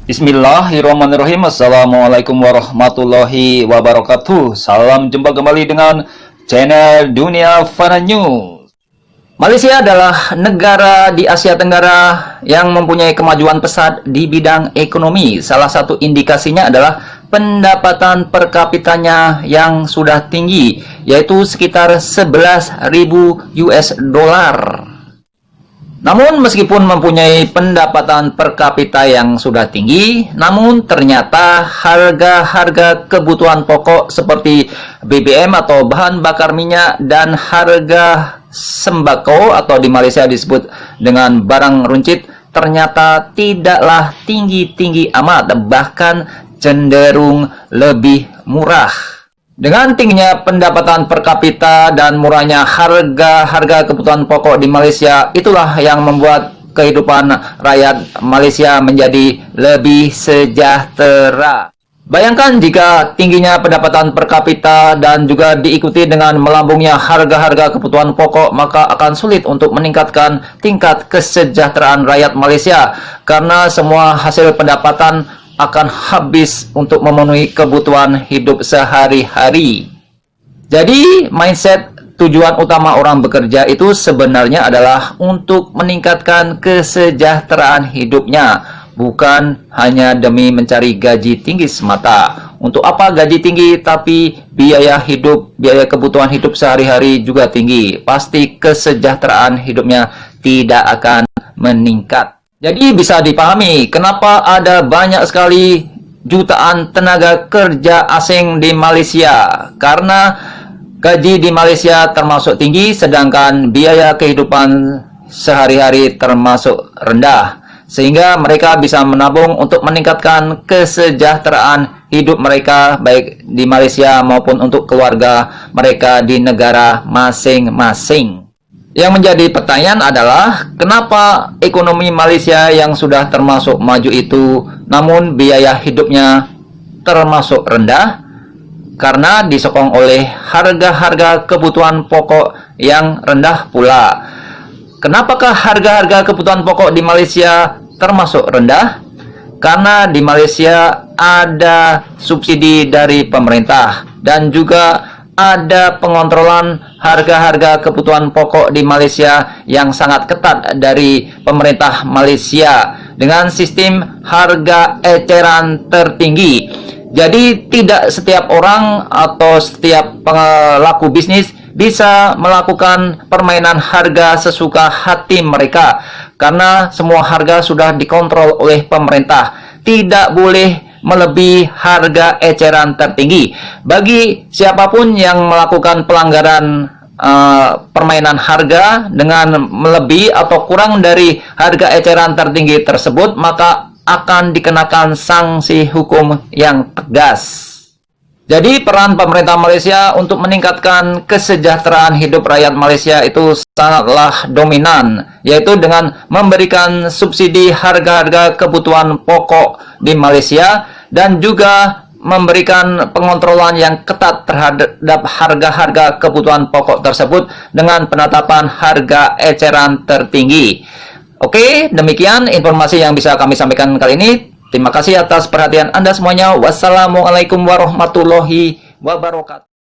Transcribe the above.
Bismillahirrahmanirrahim. Assalamualaikum warahmatullahi wabarakatuh. Salam jumpa kembali dengan channel Dunia Fana News. Malaysia adalah negara di Asia Tenggara yang mempunyai kemajuan pesat di bidang ekonomi. Salah satu indikasinya adalah pendapatan per kapitanya yang sudah tinggi, yaitu sekitar 11.000 US dollar. Namun meskipun mempunyai pendapatan per kapita yang sudah tinggi, namun ternyata harga-harga kebutuhan pokok seperti BBM atau bahan bakar minyak dan harga sembako atau di Malaysia disebut dengan barang runcit ternyata tidaklah tinggi-tinggi amat, bahkan cenderung lebih murah. Dengan tingginya pendapatan per kapita dan murahnya harga-harga kebutuhan pokok di Malaysia, itulah yang membuat kehidupan rakyat Malaysia menjadi lebih sejahtera. Bayangkan jika tingginya pendapatan per kapita dan juga diikuti dengan melambungnya harga-harga kebutuhan pokok, maka akan sulit untuk meningkatkan tingkat kesejahteraan rakyat Malaysia karena semua hasil pendapatan akan habis untuk memenuhi kebutuhan hidup sehari-hari. Jadi, mindset tujuan utama orang bekerja itu sebenarnya adalah untuk meningkatkan kesejahteraan hidupnya, bukan hanya demi mencari gaji tinggi semata. Untuk apa gaji tinggi tapi biaya hidup, biaya kebutuhan hidup sehari-hari juga tinggi? Pasti kesejahteraan hidupnya tidak akan meningkat. Jadi bisa dipahami kenapa ada banyak sekali jutaan tenaga kerja asing di Malaysia. Karena gaji di Malaysia termasuk tinggi, sedangkan biaya kehidupan sehari-hari termasuk rendah. Sehingga mereka bisa menabung untuk meningkatkan kesejahteraan hidup mereka, baik di Malaysia maupun untuk keluarga mereka di negara masing-masing. Yang menjadi pertanyaan adalah, kenapa ekonomi Malaysia yang sudah termasuk maju itu, namun biaya hidupnya termasuk rendah? Karena disokong oleh harga-harga kebutuhan pokok yang rendah pula. Kenapakah harga-harga kebutuhan pokok di Malaysia termasuk rendah? Karena di Malaysia ada subsidi dari pemerintah dan juga ada pengontrolan harga-harga kebutuhan pokok di Malaysia yang sangat ketat dari pemerintah Malaysia dengan sistem harga eceran tertinggi. Jadi tidak setiap orang atau setiap pelaku bisnis bisa melakukan permainan harga sesuka hati mereka karena semua harga sudah dikontrol oleh pemerintah. Tidak boleh melebihi harga eceran tertinggi. Bagi siapapun yang melakukan pelanggaran permainan harga dengan melebihi atau kurang dari harga eceran tertinggi tersebut, maka akan dikenakan sanksi hukum yang tegas. Jadi peran pemerintah Malaysia untuk meningkatkan kesejahteraan hidup rakyat Malaysia itu sangatlah dominan, yaitu dengan memberikan subsidi harga-harga kebutuhan pokok di Malaysia dan juga memberikan pengontrolan yang ketat terhadap harga-harga kebutuhan pokok tersebut dengan penetapan harga eceran tertinggi. Oke, demikian informasi yang bisa kami sampaikan kali ini. Terima kasih atas perhatian Anda semuanya. Wassalamualaikum warahmatullahi wabarakatuh.